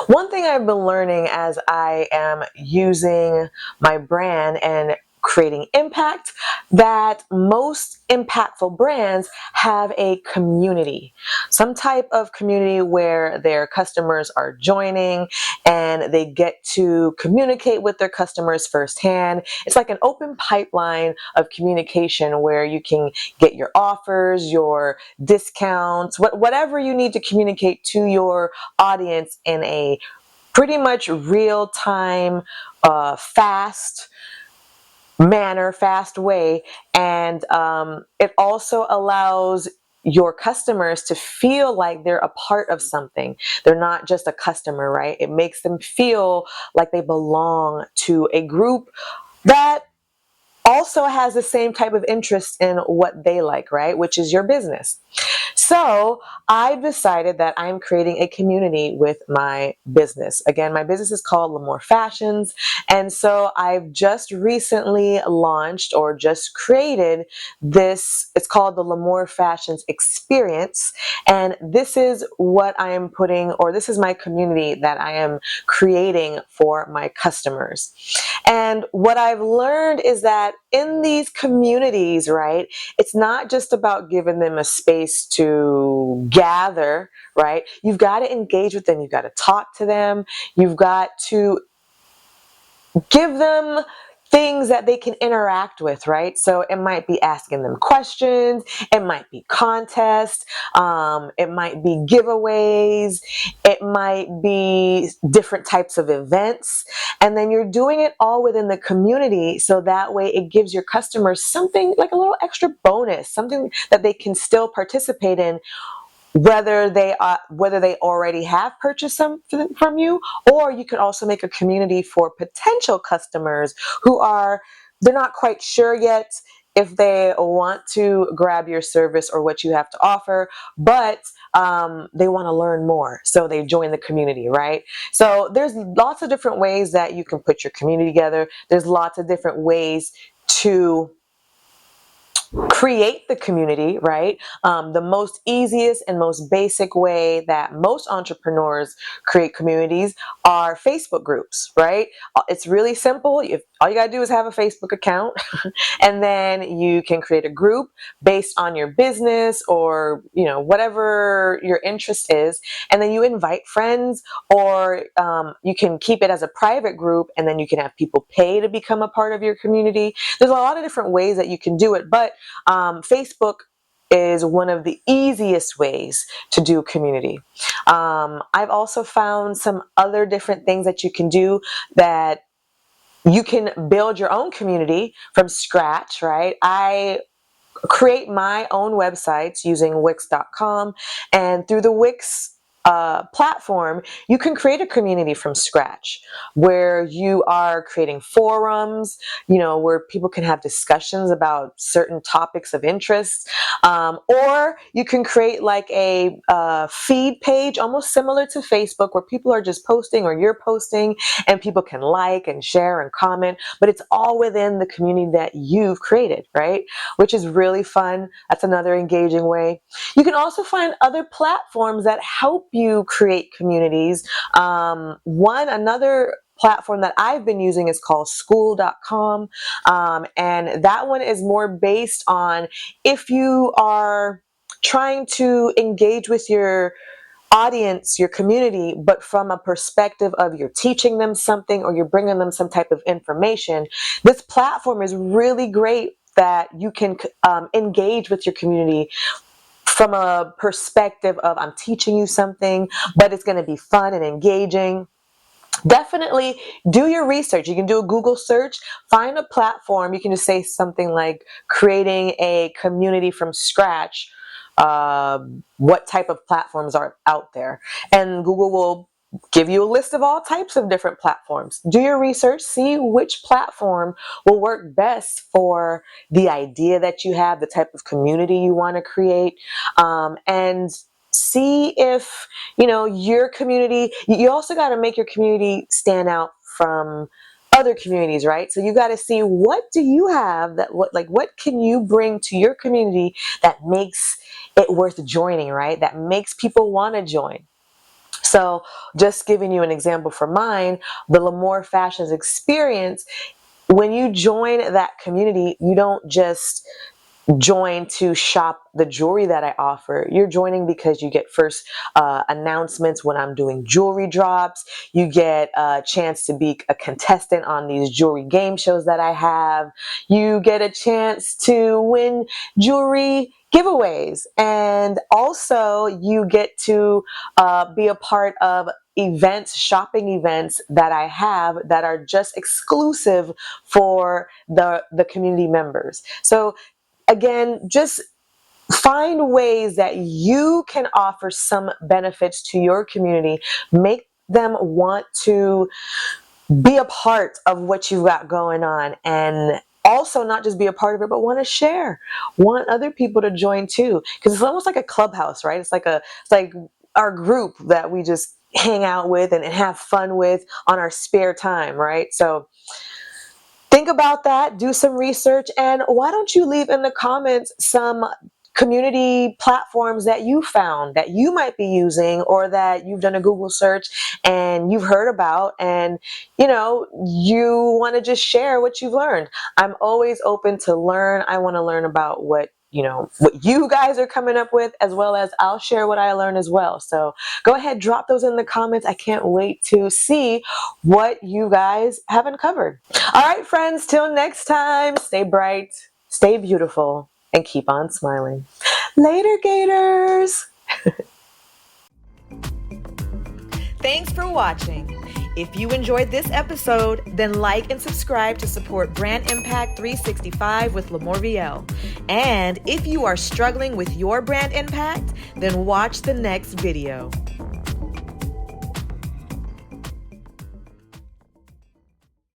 One thing I've been learning as I am using my brand and creating impact, that most impactful brands have a community, some type of community where their customers are joining and they get to communicate with their customers firsthand. It's like an open pipeline of communication where you can get your offers, your discounts, whatever you need to communicate to your audience in a pretty much real time, fast manner, fast way. And it also allows your customers to feel like they're a part of something. They're not just a customer, right? It makes them feel like they belong to a group that also has the same type of interest in what they like, right? Which is your business. So I've decided that I'm creating a community with my business. Again, my business is called LaMorvielle Fashions. And so I've just recently launched or just created this. It's called the LaMorvielle Fashions Experience. And this is what I am putting, or this is my community that I am creating for my customers. And what I've learned is that in these communities, right, it's not just about giving them a space to gather, right? You've got to engage with them. You've got to talk to them. You've got to give them things that they can interact with, right? So it might be asking them questions, it might be contests, it might be giveaways, it might be different types of events, and then you're doing it all within the community, so that way it gives your customers something like a little extra bonus, something that they can still participate in, whether they already have purchased something from you, or you can also make a community for potential customers who they're not quite sure yet if they want to grab your service or what you have to offer, but they want to learn more, so they join the community, right? So there's lots of different ways that you can put your community together. There's lots of different ways to create the community, right? The most easiest and most basic way that most entrepreneurs create communities are Facebook groups, right? It's really simple. All you gotta do is have a Facebook account, and then you can create a group based on your business or whatever your interest is, and then you invite friends, or you can keep it as a private group, and then you can have people pay to become a part of your community. There's a lot of different ways that you can do it, but Facebook is one of the easiest ways to do community. I've also found some other different things that you can do, that you can build your own community from scratch, right? I create my own websites using Wix.com, and through the Wix platform, you can create a community from scratch where you are creating forums, where people can have discussions about certain topics of interest. Or you can create like a feed page, almost similar to Facebook, where people are just posting or you're posting, and people can like and share and comment, but it's all within the community that you've created, right? Which is really fun. That's another engaging way. You can also find other platforms that help you create communities. Another platform that I've been using is called school.com. And that one is more based on if you are trying to engage with your audience, your community, but from a perspective of you're teaching them something or you're bringing them some type of information. This platform is really great that you can engage with your community from a perspective of I'm teaching you something, but it's going to be fun and engaging. Definitely do your research. You can do a Google search, find a platform. You can just say something like creating a community from scratch. What type of platforms are out there? And Google will give you a list of all types of different platforms. Do your research, see which platform will work best for the idea that you have, the type of community you want to create, and see if your community. You also got to make your community stand out from other communities, right? So you got to see, what do you have what can you bring to your community that makes it worth joining, right? That makes people want to join. So just giving you an example for mine, the L'Amour Fashions experience, when you join that community, you don't just join to shop the jewelry that I offer. You're joining because you get first announcements when I'm doing jewelry drops. You get a chance to be a contestant on these jewelry game shows that I have. You get a chance to win jewelry giveaways. And also you get to be a part of events, shopping events that I have that are just exclusive for the community members. So again, just find ways that you can offer some benefits to your community. Make them want to be a part of what you've got going on, and also not just be a part of it, but want to share, want other people to join too. Because it's almost like a clubhouse, right? It's like our group that we just hang out with and have fun with on our spare time, right? So think about that, do some research, and why don't you leave in the comments some community platforms that you found that you might be using, or that you've done a Google search and you've heard about, and you want to just share what you've learned. I'm always open to learn. I want to learn about what you guys are coming up with, as well as I'll share what I learned as well. So go ahead, drop those in the comments. I can't wait to see what you guys have uncovered. All right, friends, till next time, stay bright, stay beautiful, and keep on smiling. Later, Gators. Thanks for watching. If you enjoyed this episode, then like and subscribe to support Brand Impact 365 with LaMorvielle. And if you are struggling with your brand impact, then watch the next video.